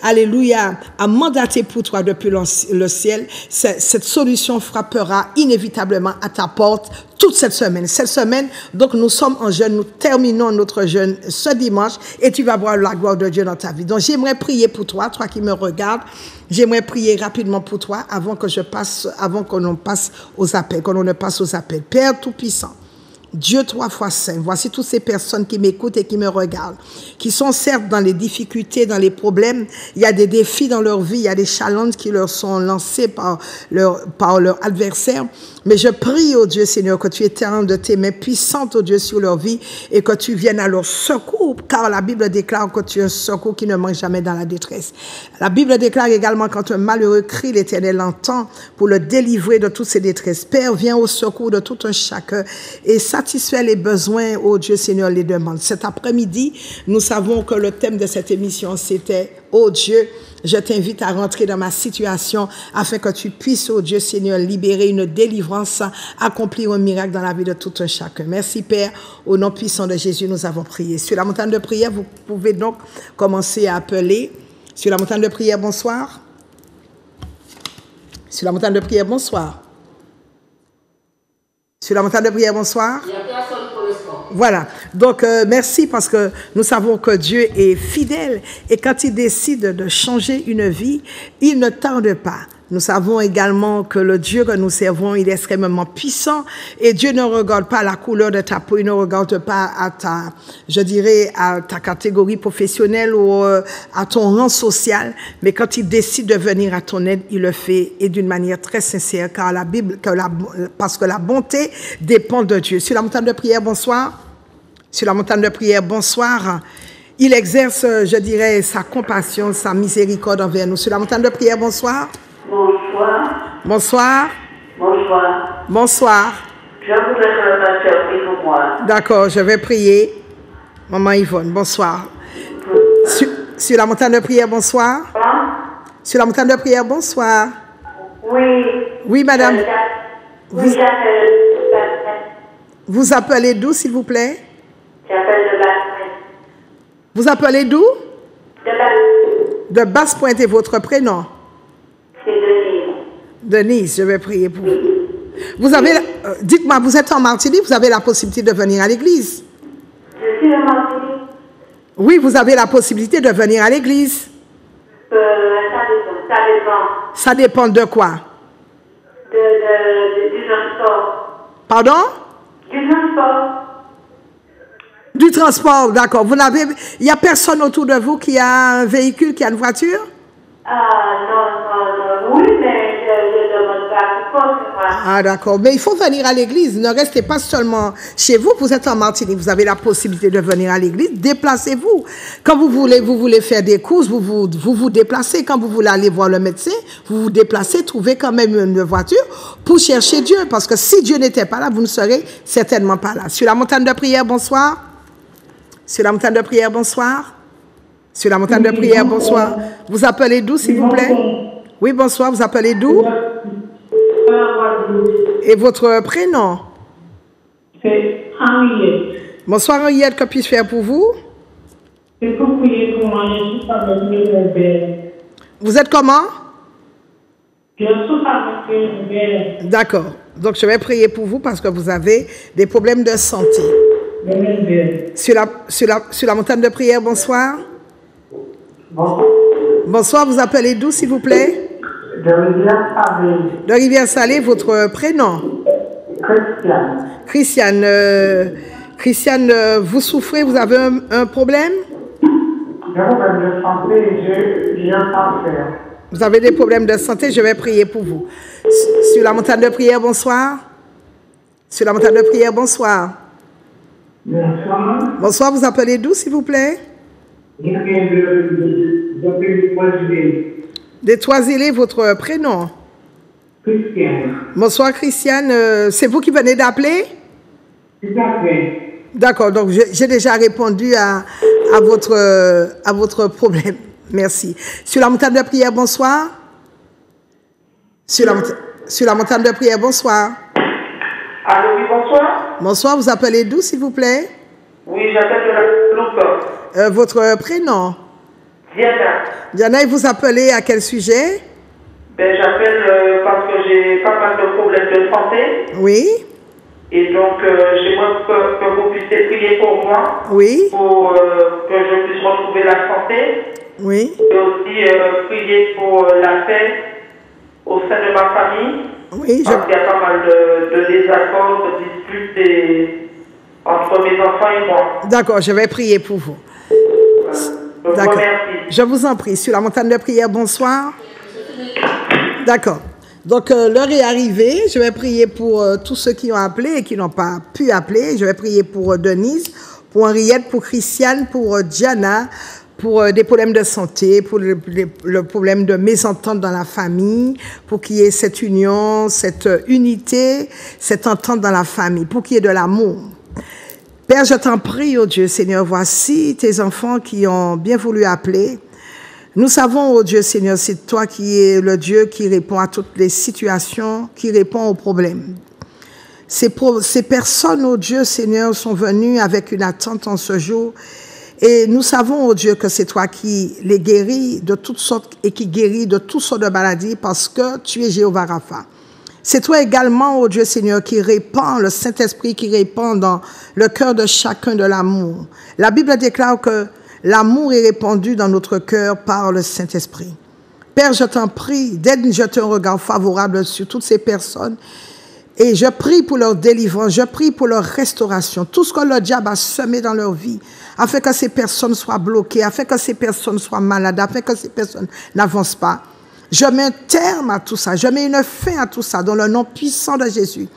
alléluia, a mandaté pour toi depuis le ciel, cette solution frappera inévitablement à ta porte toute cette semaine. Cette semaine, donc nous sommes en jeûne, nous terminons notre jeûne ce dimanche et tu vas voir la gloire de Dieu dans ta vie. Donc j'aimerais prier pour toi, toi qui me regardes. J'aimerais prier rapidement pour toi avant que l'on passe aux appels, que l'on ne passe aux appels. Père Tout-Puissant, Dieu 3 fois saint, voici toutes ces personnes qui m'écoutent et qui me regardent, qui sont certes dans les difficultés, dans les problèmes. Il y a des défis dans leur vie, il y a des challenges qui leur sont lancés par leur adversaire. Mais je prie, oh Dieu Seigneur, que tu étends de tes mains puissantes, oh Dieu, sur leur vie et que tu viennes à leur secours, car la Bible déclare que tu es un secours qui ne manque jamais dans la détresse. La Bible déclare également quand un malheureux crie, l'Éternel l'entend pour le délivrer de toutes ses détresses. Père, viens au secours de tout un chacun et satisfait les besoins, oh Dieu Seigneur, les demandes. Cet après-midi, nous savons que le thème de cette émission, c'était « Oh Dieu, je t'invite à rentrer dans ma situation afin que tu puisses, oh Dieu Seigneur, libérer une délivrance, accomplir un miracle dans la vie de tout un chacun. » Merci Père, au nom puissant de Jésus, nous avons prié. Sur la montagne de prière, vous pouvez donc commencer à appeler. Sur la montagne de prière, bonsoir. Sur la montagne de prière, bonsoir. Sur la montagne de prière, bonsoir. Il n'y a personne pour l'instant. Voilà. Donc, merci parce que nous savons que Dieu est fidèle et quand il décide de changer une vie, il ne tarde pas. Nous savons également que le Dieu que nous servons, il est extrêmement puissant et Dieu ne regarde pas la couleur de ta peau, il ne regarde pas à ta, je dirais, à ta catégorie professionnelle ou à ton rang social, mais quand il décide de venir à ton aide, il le fait et d'une manière très sincère, car la Bible, parce que la bonté dépend de Dieu. Sur la montagne de prière, bonsoir. Sur la montagne de prière, bonsoir. Il exerce, je dirais, sa compassion, sa miséricorde envers nous. Sur la montagne de prière, bonsoir. Bonsoir. Bonsoir. Bonsoir. Bonsoir. Je voudrais que le pasteur prie pour moi. D'accord, je vais prier. Maman Yvonne, bonsoir. Sur la montagne de prière, bonsoir. Sur la montagne de prière, bonsoir. Oui. Oui, madame. Oui, j'appelle. Vous appelez d'où, s'il vous plaît? J'appelle de Basse-Pointe. Vous appelez d'où? De Basse-Pointe. De Basse-Pointe et votre prénom? C'est Denise. Denise, je vais prier pour vous. Vous avez, dites-moi, vous êtes en Martinique, vous avez la possibilité de venir à l'église? Je suis en Martinique. Oui, vous avez la possibilité de venir à l'église. Ça dépend. Ça dépend de quoi? Du transport. Pardon? Du transport. Du transport, d'accord. Il n'y a personne autour de vous qui a un véhicule, qui a une voiture? Non. Oui, mais je demande pas pourquoi. Ah, d'accord. Mais il faut venir à l'église. Ne restez pas seulement chez vous. Vous êtes en Martinique. Vous avez la possibilité de venir à l'église. Déplacez-vous. Quand vous voulez faire des courses, vous vous déplacez. Quand vous voulez aller voir le médecin, vous vous déplacez. Trouvez quand même une voiture pour chercher Dieu. Parce que si Dieu n'était pas là, vous ne serez certainement pas là. Sur la montagne de prière, bonsoir. Sur la montagne de prière, bonsoir. Sur la montagne de prière, bonsoir. Vous appelez d'où, s'il vous plaît? Oui, bonsoir, vous appelez d'où? Et votre prénom? C'est Henriette. Bonsoir, Henriette, que puis-je faire pour vous? C'est pour prier pour moi, je suis avec mon père. Vous êtes comment? Je suis avec mon père. D'accord. Donc, je vais prier pour vous parce que vous avez des problèmes de santé. Sur la montagne de prière, bonsoir. Bonsoir, vous appelez d'où, s'il vous plaît? De Rivière-Salée. De Rivière-Salée, votre prénom? Christiane. Christiane, vous souffrez, vous avez un problème? J'ai un problème de santé, j'ai un cancer. Vous avez des problèmes de santé, je vais prier pour vous. Sur la montagne de prière, bonsoir. Sur la montagne de prière, bonsoir. Bonsoir. Bonsoir, vous appelez d'où, s'il vous plaît? Je viens de Trois-Îlets. Des Trois-Îlets, votre prénom? Christiane. Bonsoir, Christiane. C'est vous qui venez d'appeler? Tout à fait. D'accord, donc j'ai déjà répondu à votre problème. Merci. Sur la montagne de prière, bonsoir. Sur la montagne de prière, bonsoir. Allô, oui, bonsoir. Bonsoir, vous appelez d'où, s'il vous plaît? Oui, j'appelle de la Loupe. Votre prénom? Diana. Diana, et vous appelez à quel sujet? Ben, j'appelle parce que j'ai pas mal de problèmes de santé. Oui. Et donc, j'aimerais que vous puissiez prier pour moi. Oui. Pour que je puisse retrouver la santé. Oui. Et aussi prier pour la paix au sein de ma famille. Oui, parce qu'il y a pas mal de désaccords, de disputes entre mes enfants et moi. D'accord, je vais prier pour vous. D'accord. Je vous en prie. Sur la montagne de prière, bonsoir. D'accord. Donc, l'heure est arrivée. Je vais prier pour tous ceux qui ont appelé et qui n'ont pas pu appeler. Je vais prier pour Denise, pour Henriette, pour Christiane, pour Diana, pour des problèmes de santé, pour le problème de mésentente dans la famille, pour qu'il y ait cette union, cette unité, cette entente dans la famille, pour qu'il y ait de l'amour. Père, je t'en prie, oh Dieu, Seigneur, voici tes enfants qui ont bien voulu appeler. Nous savons, oh Dieu, Seigneur, c'est toi qui es le Dieu qui répond à toutes les situations, qui répond aux problèmes. Ces personnes, oh Dieu, Seigneur, sont venues avec une attente en ce jour. Et nous savons, oh Dieu, que c'est toi qui les guéris de toutes sortes et qui guéris de toutes sortes de maladies parce que tu es Jéhovah Rapha. C'est toi également, oh Dieu Seigneur, qui répand le Saint-Esprit, qui répand dans le cœur de chacun de l'amour. La Bible déclare que l'amour est répandu dans notre cœur par le Saint-Esprit. Père, je t'en prie d'aide de jeter un regard favorable sur toutes ces personnes. Et je prie pour leur délivrance, je prie pour leur restauration, tout ce que le diable a semé dans leur vie, afin que ces personnes soient bloquées, afin que ces personnes soient malades, afin que ces personnes n'avancent pas. Je mets un terme à tout ça, je mets une fin à tout ça dans le nom puissant de Jésus.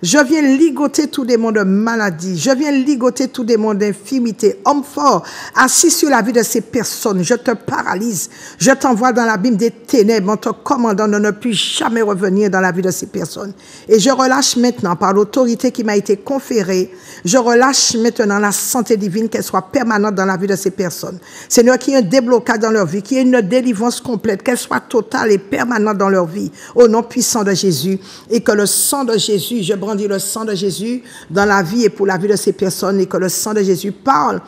Je viens ligoter tout démon de maladie. Je viens ligoter tout démon d'infirmité. Homme fort, assis sur la vie de ces personnes, je te paralyse. Je t'envoie dans l'abîme des ténèbres en te commandant de ne plus jamais revenir dans la vie de ces personnes. Et je relâche maintenant, par l'autorité qui m'a été conférée, je relâche maintenant la santé divine, qu'elle soit permanente dans la vie de ces personnes. Seigneur, qu'il y ait un déblocage dans leur vie, qu'il y ait une délivrance complète, qu'elle soit totale et permanente dans leur vie, au nom puissant de Jésus. Et que le sang de Jésus, je brandis le sang de Jésus dans la vie et pour la vie de ces personnes, et que le sang de Jésus parle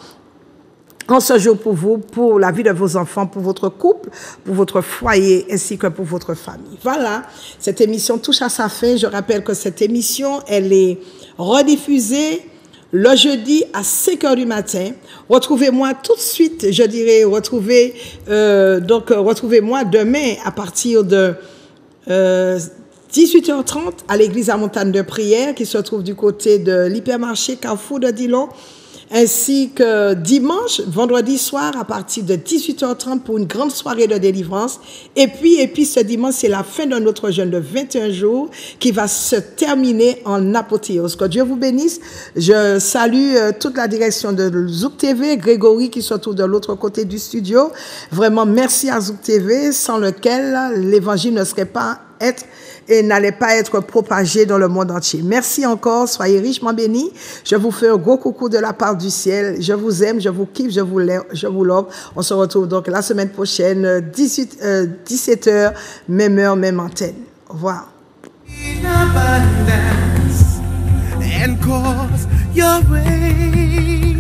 en ce jour pour vous, pour la vie de vos enfants, pour votre couple, pour votre foyer, ainsi que pour votre famille. Voilà, cette émission touche à sa fin. Je rappelle que cette émission, elle est rediffusée le jeudi à 5h du matin. Retrouvez-moi tout de suite, je dirais, retrouvez-moi demain à partir de 18h30 à l'église à Montagne de Prière qui se trouve du côté de l'hypermarché Carrefour de Dillon, ainsi que dimanche, vendredi soir à partir de 18h30 pour une grande soirée de délivrance. Et puis ce dimanche, c'est la fin de notre jeûne de 21 jours qui va se terminer en apothéose. Que Dieu vous bénisse. Je salue toute la direction de Zouk TV, Grégory qui se trouve de l'autre côté du studio. Vraiment, merci à Zouk TV, sans lequel l'évangile ne serait pas et n'allait pas être propagé dans le monde entier. Merci encore, soyez richement bénis. Je vous fais un gros coucou de la part du ciel. Je vous aime, je vous kiffe, je vous love. On se retrouve donc la semaine prochaine, 17h, même heure, même antenne. Au revoir. In abundance and cause your rain